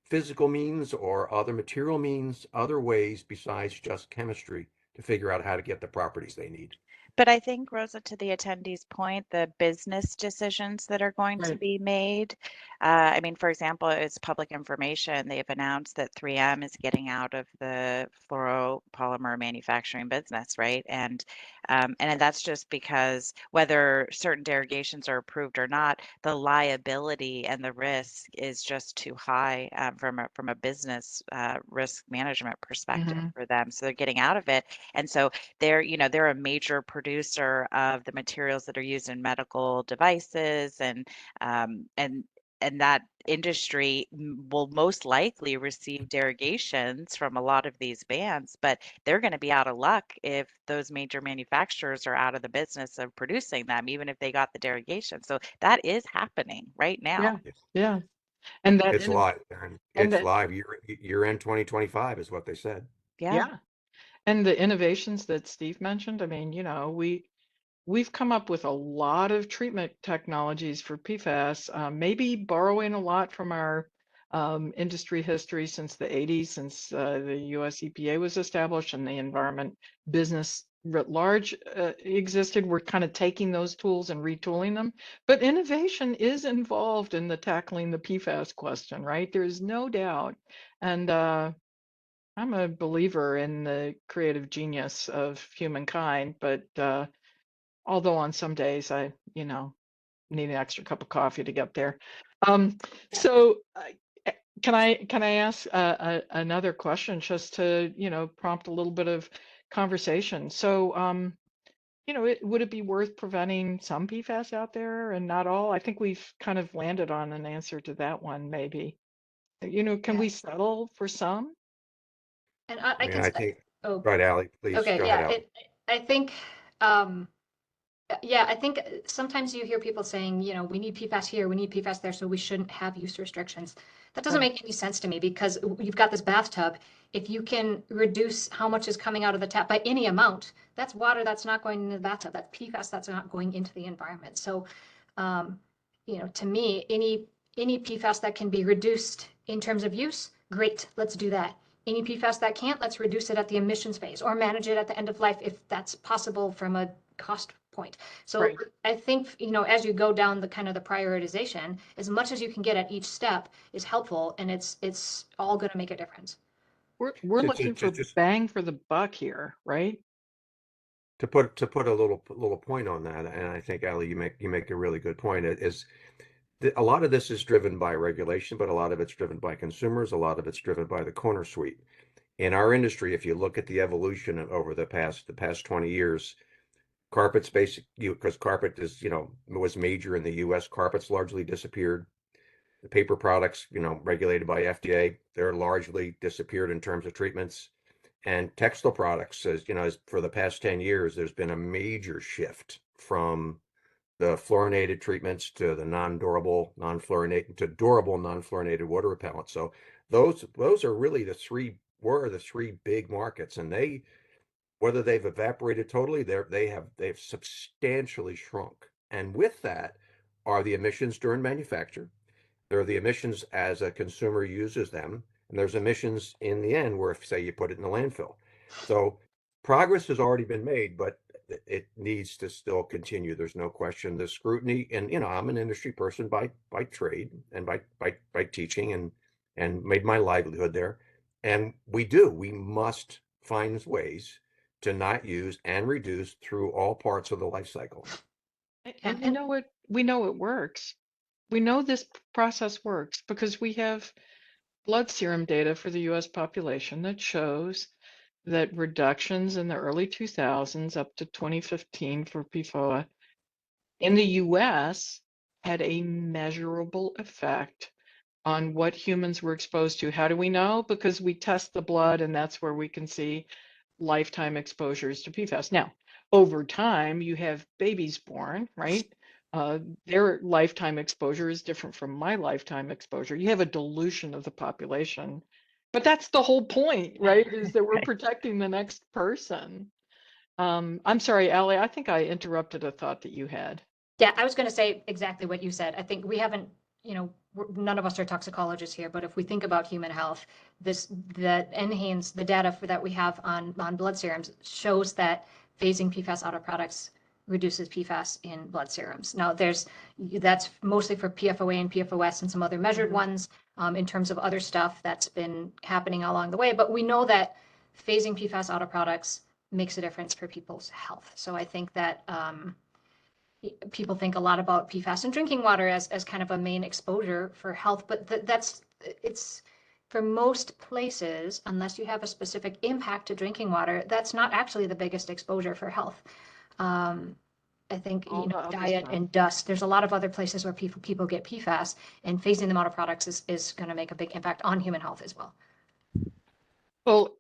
physical means or other material means, other ways besides just chemistry, to figure out how to get the properties they need. But I think, Rosa, to the attendee's point, the business decisions that are going to right. be made. I mean, for example, it's public information. They've announced that 3M is getting out of the fluoropolymer manufacturing business, right? And that's just because whether certain derogations are approved or not, the liability and the risk is just too high from a business risk management perspective Hmm. for them. So they're getting out of it. And so they're a major producer of the materials that are used in medical devices, um, and and that industry will most likely receive derogations from a lot of these bans, but they're going to be out of luck if those major manufacturers are out of the business of producing them, even if they got the derogation. So that is happening right now. Yeah, yeah. And that, It's live, Aaron. and It's that, live. Year end 2025 is what they said. Yeah. yeah. And the innovations that Steve mentioned, I mean, we've come up with a lot of treatment technologies for PFAS, maybe borrowing a lot from our industry history since the 80s, since the US EPA was established and the environment business writ large existed. We're kind of taking those tools and retooling them. But innovation is involved in the tackling the PFAS question, right? There's no doubt. And I'm a believer in the creative genius of humankind, but although on some days I, need an extra cup of coffee to get there. So can I ask another question just to, prompt a little bit of conversation? So, would it be worth preventing some PFAS out there and not all? I think we've kind of landed on an answer to that one, maybe. Can Yeah. we settle for some? And I I mean, can, I think, oh, right, Ally, please okay, go ahead, yeah, Ally. I think, um, yeah, I think sometimes you hear people saying, we need PFAS here, we need PFAS there, so we shouldn't have use restrictions. That doesn't Right. make any sense to me because you've got this bathtub. If you can reduce how much is coming out of the tap by any amount, that's water that's not going into the bathtub. That's PFAS that's not going into the environment. So, um, to me, any PFAS that can be reduced in terms of use, great, let's do that. Any PFAS that can't, let's reduce it at the emissions phase or manage it at the end of life if that's possible from a cost point. So Right. I think, as you go down the kind of the prioritization, as much as you can get at each step is helpful, and it's all going to make a difference. We're looking for Just bang for the buck here, right? to put a little point on that, and I think, Ally, you make a really good point. It is a lot of this is driven by regulation, but a lot of it's driven by consumers. A lot of it's driven by the corner suite. In our industry, if you look at the evolution over the past 20 years, carpets because carpet was major in the US. Carpets largely disappeared. The paper products, regulated by FDA, they're largely disappeared in terms of treatments. And textile products, as for the past 10 years, there's been a major shift from the fluorinated treatments to the non-durable, non-fluorinated to durable, non-fluorinated water repellent. So those are really the three big markets, and whether they've evaporated totally, they've substantially shrunk. And with that are the emissions during manufacture. There are the emissions as a consumer uses them, and there's emissions in the end where, if say you put it in the landfill. So progress has already been made, but it needs to still continue. There's no question. The scrutiny, and I'm an industry person by trade and by teaching and made my livelihood there. And we must find ways to not use and reduce through all parts of the life cycle. And And we know it works. We know this process works because we have blood serum data for the US population that shows that reductions in the early 2000s up to 2015 for PFOA in the US had a measurable effect on what humans were exposed to. How do we know? Because we test the blood, and that's where we can see lifetime exposures to PFAS. Now, over time, you have babies born, right? Their lifetime exposure is different from my lifetime exposure. You have a dilution of the population, but that's the whole point, right? Is that we're protecting the next person. I'm sorry, Allie, I think I interrupted a thought that you had. yeah, I was going to say exactly what you said. I think we haven't, none of us are toxicologists here, but if we think about human health, the NHANES, the data that we have on blood serums shows that phasing PFAS out of products reduces PFAS in blood serums. Now, that's mostly for PFOA and PFOS and some other measured ones. In terms of other stuff that's been happening along the way, but we know that phasing PFAS out of products makes a difference for people's health. So I think that people think a lot about PFAS in drinking water as kind of a main exposure for health, but it's for most places, unless you have a specific impact to drinking water, that's not actually the biggest exposure for health. I think, All the other diet stuff. and dust, there's a lot of other places where people get PFAS, and phasing them out of products is going to make a big impact on human health as well. Well,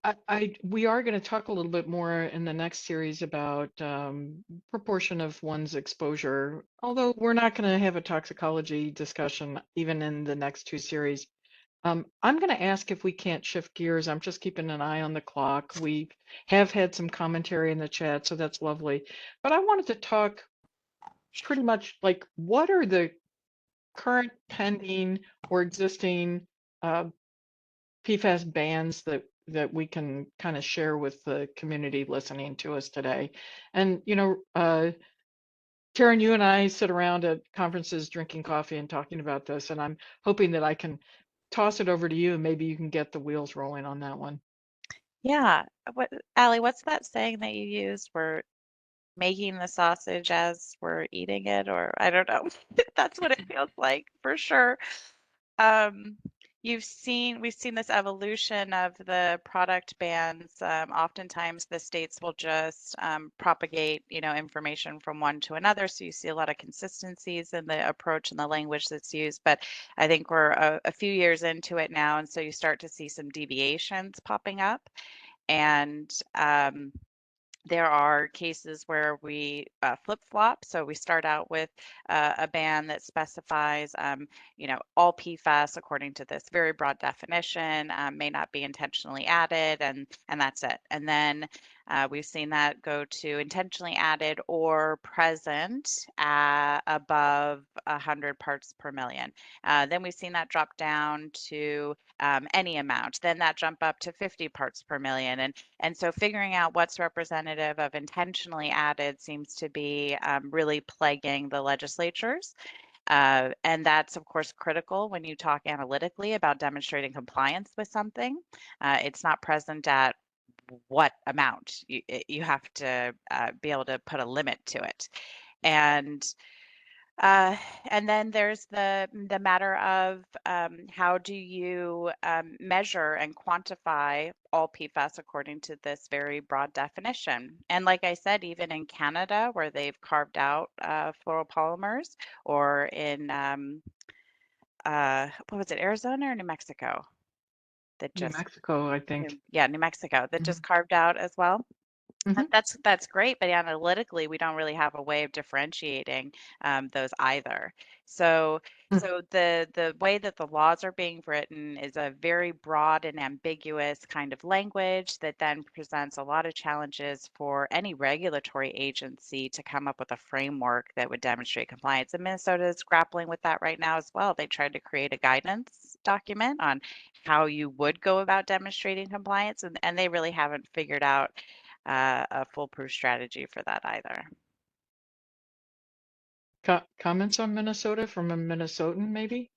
we are going to talk a little bit more in the next series about proportion of one's exposure, although we're not going to have a toxicology discussion even in the next two series. I'm going to ask if we can't shift gears. I'm just keeping an eye on the clock. We have had some commentary in the chat, so that's lovely. But I wanted to talk pretty much like what are the current pending or existing PFAS bans that we can kind of share with the community listening to us today. And Karen, you and I sit around at conferences drinking coffee and talking about this, and I'm hoping that I can toss it over to you and maybe you can get the wheels rolling on that one. Yeah. Allie, what's that saying that you used? We're making the sausage as we're eating it, or I don't know. That's what it feels like for sure. Um, we've seen this evolution of the product bans. Oftentimes the states will just propagate, information from one to another. So you see a lot of consistencies in the approach and the language that's used. But I think we're a few years into it now. And so you start to see some deviations popping up. And there are cases where we flip-flop. So we start out with a ban that specifies, all PFAS according to this very broad definition may not be intentionally added, and that's it. And then we've seen that go to intentionally added or present above 100 parts per million. Then we've seen that drop down to any amount. Then that jump up to 50 parts per million. And so figuring out what's representative of intentionally added seems to be really plaguing the legislatures. And that's, of course, critical when you talk analytically about demonstrating compliance with something. It's not present at what amount. You have to be able to put a limit to it. Uh, and then there's the matter of how do you measure and quantify all PFAS according to this very broad definition. And like I said, even in Canada, where they've carved out fluoropolymers, or in what was it, Arizona or New Mexico? That New just Mexico, I think. Yeah, New Mexico, that just carved out as well. Mhm. That's great, but analytically, we don't really have a way of differentiating those either. So, Mm. so the way that the laws are being written is a very broad and ambiguous kind of language that then presents a lot of challenges for any regulatory agency to come up with a framework that would demonstrate compliance. And Minnesota is grappling with that right now as well. They tried to create a guidance document on how you would go about demonstrating compliance, and they really haven't figured out a foolproof strategy for that either. Comments on Minnesota from a Minnesotan, maybe?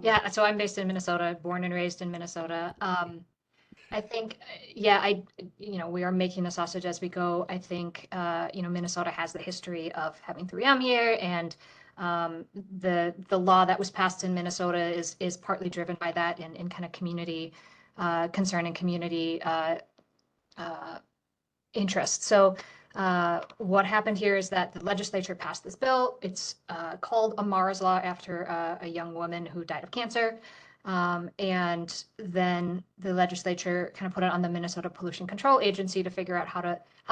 Yeah, so I'm based in Minnesota, born and raised in Minnesota. I think, yeah, we are making the sausage as we go. I think, Minnesota has the history of having 3M here, and the law that was passed in Minnesota is partly driven by that in kind of community concern and community interest. So what happened here is that the legislature passed this bill. It's called a Mars Law after a young woman who died of cancer. And then the legislature kind of put it on the Minnesota Pollution Control Agency to figure out how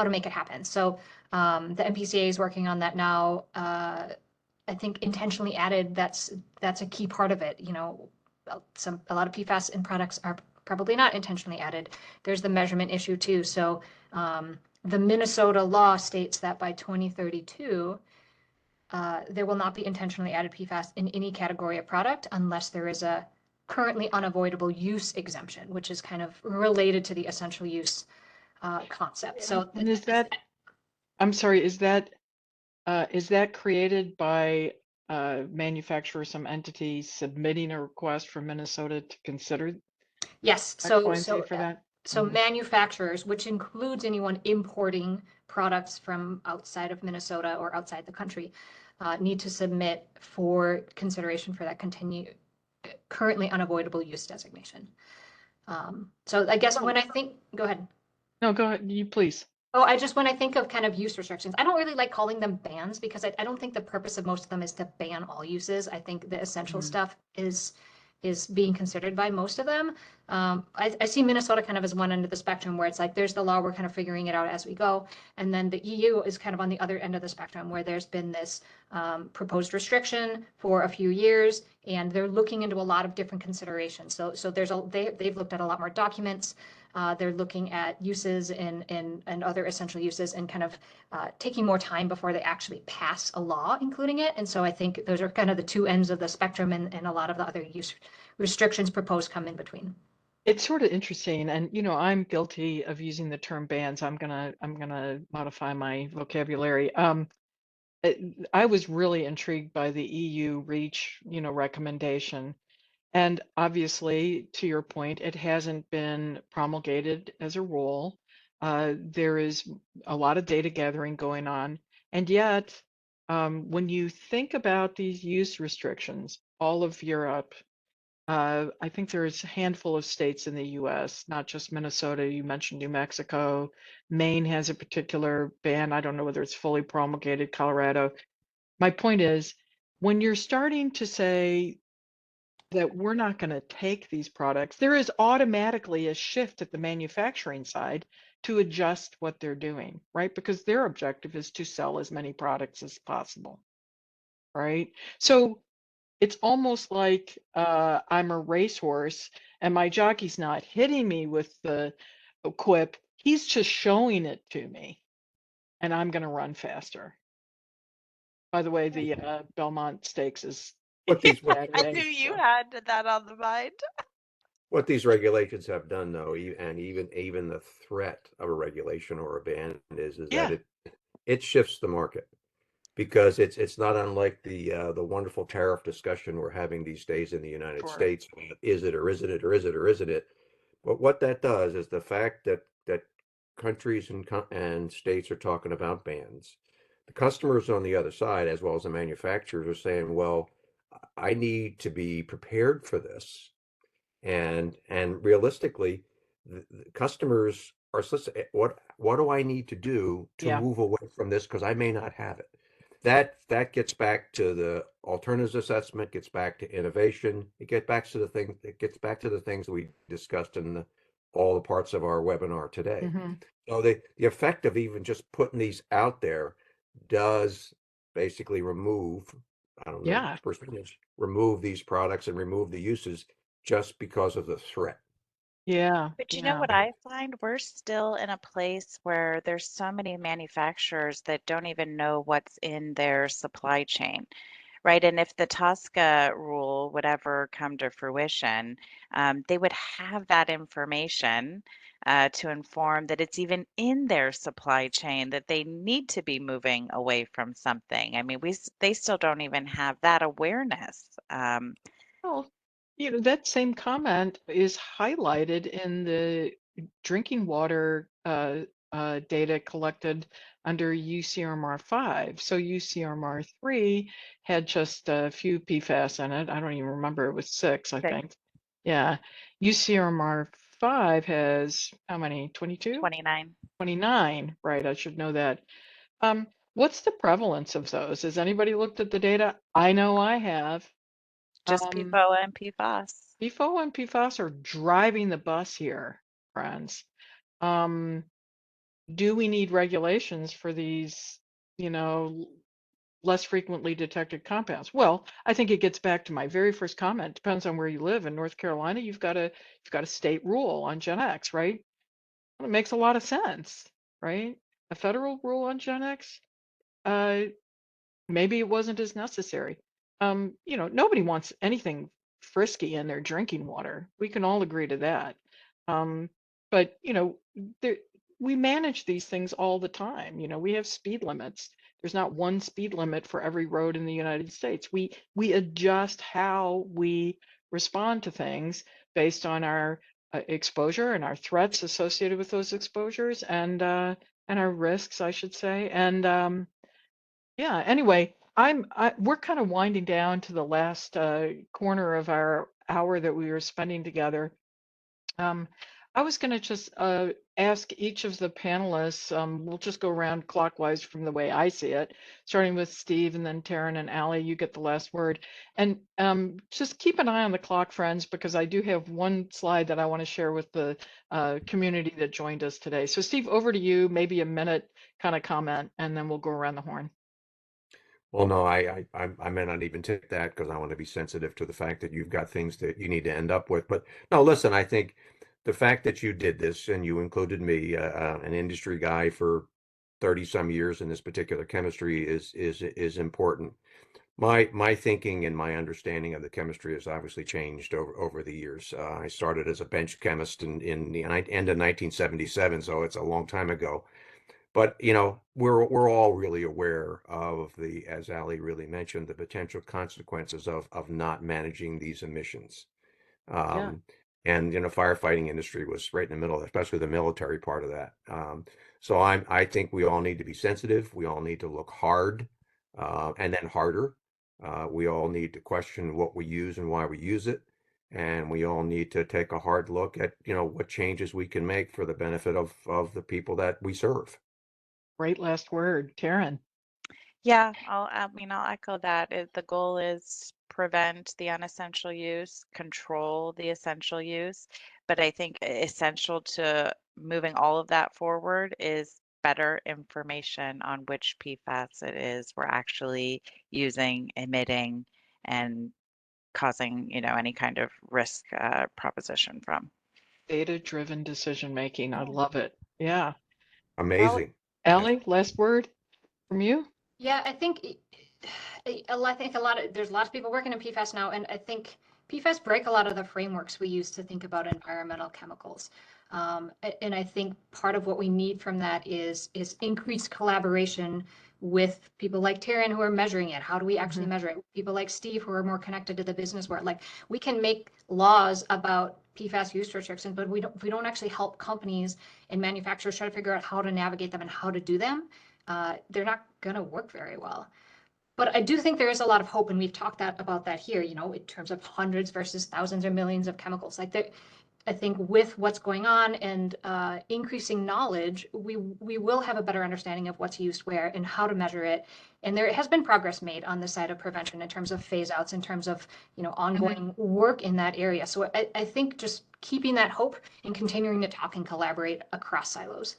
to make it happen. So the MPCA is working on that now. I think intentionally added, that's a key part of it. A lot of PFAS in products are probably not intentionally added. There's the measurement issue too. So the Minnesota law states that by 2032, there will not be intentionally added PFAS in any category of product unless there is a currently unavoidable use exemption, which is kind of related to the essential use concept. So, And is that, I'm sorry, is that created by manufacturer, some entity submitting a request for Minnesota to consider yes, X, Y, and Z for that? so manufacturers, which includes anyone importing products from outside of Minnesota or outside the country, need to submit for consideration for that currently unavoidable use designation. So I guess when I think, go ahead. No, go ahead, you please. Oh, when I think of kind of use restrictions, I don't really like calling them bans because I don't think the purpose of most of them is to ban all uses. I think the essential stuff is being considered by most of them. I see Minnesota kind of as one end of the spectrum where it's like there's the law, we're kind of figuring it out as we go. And then the EU is kind of on the other end of the spectrum where there's been this proposed restriction for a few years, and they're looking into a lot of different considerations. So they've looked at a lot more documents. They're looking at uses and other essential uses and kind of taking more time before they actually pass a law including it. And so I think those are kind of the two ends of the spectrum, and a lot of the other use restrictions proposed come in between. It's sort of interesting, and I'm guilty of using the term bans. I'm gonna modify my vocabulary. I was really intrigued by the EU REACH, recommendation. And obviously, to your point, it hasn't been promulgated as a rule. There is a lot of data gathering going on. And yet, when you think about these use restrictions, all of Europe, I think there's a handful of states in the US, not just Minnesota. You mentioned New Mexico. Maine has a particular ban. I don't know whether it's fully promulgated, Colorado. My point is, when you're starting to say that we're not going to take these products, there is automatically a shift at the manufacturing side to adjust what they're doing, right? Because their objective is to sell as many products as possible, right? So it's almost like I'm a racehorse and my jockey's not hitting me with the quip, he's just showing it to me, and I'm going to run faster. By the way, the Belmont Stakes is What these what I Saturday. knew you So. had that on the mind. what these regulations have done, though, and even the threat of a regulation or a ban is that Yeah, it shifts the market, because it's not unlike the wonderful tariff discussion we're having these days in the United sure. States. Is it or isn't it or is it or isn't it? But what that does is the fact that countries and states are talking about bans. The customers on the other side, as well as the manufacturers, are saying, "Well, I need to be prepared for this." And realistically, the customers are listening. What do I need to do to Yeah. move away from this? Because I may not have it. That gets back to the alternatives assessment, gets back to innovation. It gets back to the things that we discussed in all the parts of our webinar today. Hmm. So the effect of even just putting these out there does basically remove, I don't know, Yeah. percentage, remove these products and remove the uses just because of the threat. Yeah. But you know Yeah. what I find? We're still in a place where there's so many manufacturers that don't even know what's in their supply chain, right? And if the TSCA rule would ever come to fruition, they would have that information to inform that it's even in their supply chain that they need to be moving away from something. I mean, they still don't even have that awareness. Well, that same comment is highlighted in the drinking water data collected under UCRMR 5. So UCRMR 3 had just a few PFAS in it. I don't even remember. It was 6, I Six, think. Yeah. UCRMR 5 has how many? 22? 29. 29, right? I should know that. What's the prevalence of those? Has anybody looked at the data? I know I have. Just PFOA and PFAS. PFOA and PFAS are driving the bus here, friends. Um, do we need regulations for these, you know, less frequently detected compounds? Well, I think it gets back to my very first comment. Depends on where you live. In North Carolina, you've got a state rule on Gen X, right? Well, it makes a lot of sense, right? A federal rule on Gen X, uh, maybe it wasn't as necessary. Nobody wants anything frisky in their drinking water. We can all agree to that. Um, but there, we manage these things all the time. We have speed limits. There's not one speed limit for every road in the United States. We adjust how we respond to things based on our exposure and our threats associated with those exposures, and our risks, I should say. And yeah, anyway, we're kind of winding down to the last corner of our hour that we were spending together. Um, I was going to just ask each of the panelists, we'll just go around clockwise from the way I see it, starting with Steve and then Taryn and Allie, you get the last word. And just keep an eye on the clock, friends, because I do have one slide that I want to share with the community that joined us today. So Steve, over to you, maybe a minute kind of comment, and then we'll go around the horn. Well, no, I may not even take that, because I want to be sensitive to the fact that you've got things that you need to end up with. But no, listen, I think the fact that you did this and you included me, an industry guy for 30 some years in this particular chemistry is important. My thinking and my understanding of the chemistry has obviously changed over the years. I started as a bench chemist in the end of 1977, so it's a long time ago. But we're all really aware of the, as Ali really mentioned, the potential consequences of not managing these emissions. Yeah. And firefighting industry was right in the middle, especially the military part of that. So I think we all need to be sensitive. We all need to look hard, and then harder. We all need to question what we use and why we use it. And we all need to take a hard look at, what changes we can make for the benefit of the people that we serve. Great last word, Taryn. Yeah, I'll echo that. The goal is prevent the unessential use, control the essential use. But I think essential to moving all of that forward is better information on which PFAS it is we're actually using, emitting, and causing, any kind of risk proposition from. Data-driven decision making. I love it. Yeah. Amazing. Allie, last word from you? Yeah, I think there's a lot of people working in PFAS now, and I think PFAS break a lot of the frameworks we use to think about environmental chemicals. And I think part of what we need from that is increased collaboration with people like Taryn who are measuring it. How do we actually measure it? People like Steve who are more connected to the business world. Like, we can make laws about PFAS use restrictions, but we don't actually help companies and manufacturers try to figure out how to navigate them and how to do them. They're not going to work very well. But I do think there is a lot of hope, and we've talked about that here, in terms of hundreds versus thousands or millions of chemicals. I think with what's going on and increasing knowledge, we will have a better understanding of what's used where and how to measure it. And there has been progress made on the side of prevention in terms of phase outs, in terms of ongoing work in that area. So I think just keeping that hope and continuing to talk and collaborate across silos.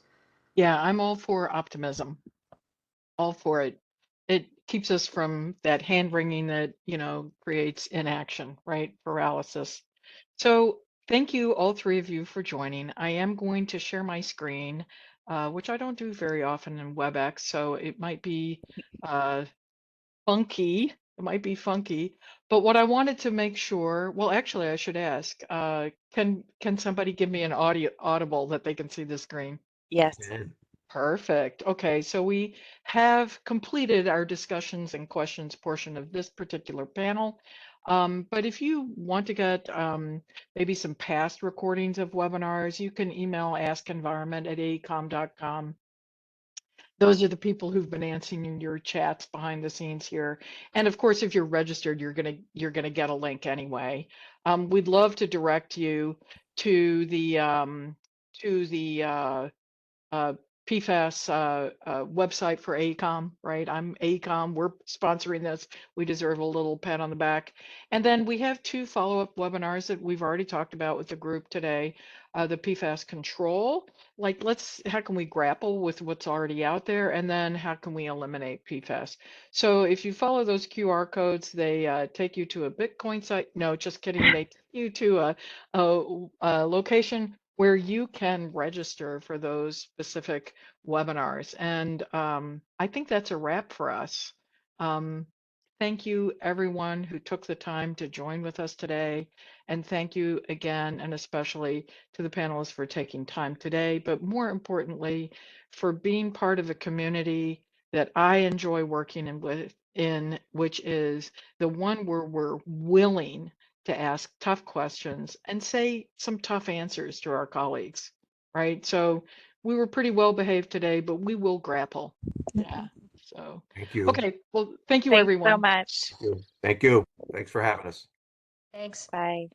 Yeah, I'm all for optimism. All for it. It keeps us from that hand wringing that, creates inaction, right? Paralysis. So thank you, all three of you, for joining. I am going to share my screen, which I don't do very often in WebEx, so it might be funky. It might be funky. But what I wanted to make sure, well, actually, I should ask, can somebody give me an audible that they can see the screen? Yes. And Perfect. Okay, so we have completed our discussions and questions portion of this particular panel. But if you want to get maybe some past recordings of webinars, you can email askenvironment@aecom.com. Those are the people who've been answering your chats behind the scenes here. And of course, if you're registered, you're gonna get a link anyway. We'd love to direct you to the PFAS website for AECOM, right? I'm AECOM. We're sponsoring this. We deserve a little pat on the back. And then we have 2 follow-up webinars that we've already talked about with the group today. The PFAS control, like how can we grapple with what's already out there? And then how can we eliminate PFAS? So if you follow those QR codes, they take you to a Bitcoin site. No, just kidding. They take you to a location where you can register for those specific webinars. And I think that's a wrap for us. Thank you, everyone who took the time to join with us today. And thank you again, and especially to the panelists for taking time today, but more importantly, for being part of a community that I enjoy working in, which is the one where we're willing to ask tough questions and say some tough answers to our colleagues, right? So we were pretty well behaved today, but we will grapple. Yeah. So, thank you. okay. Well, thank you, Thanks everyone. so much. Thank you. Thank you. Thanks for having us. Thanks. Bye.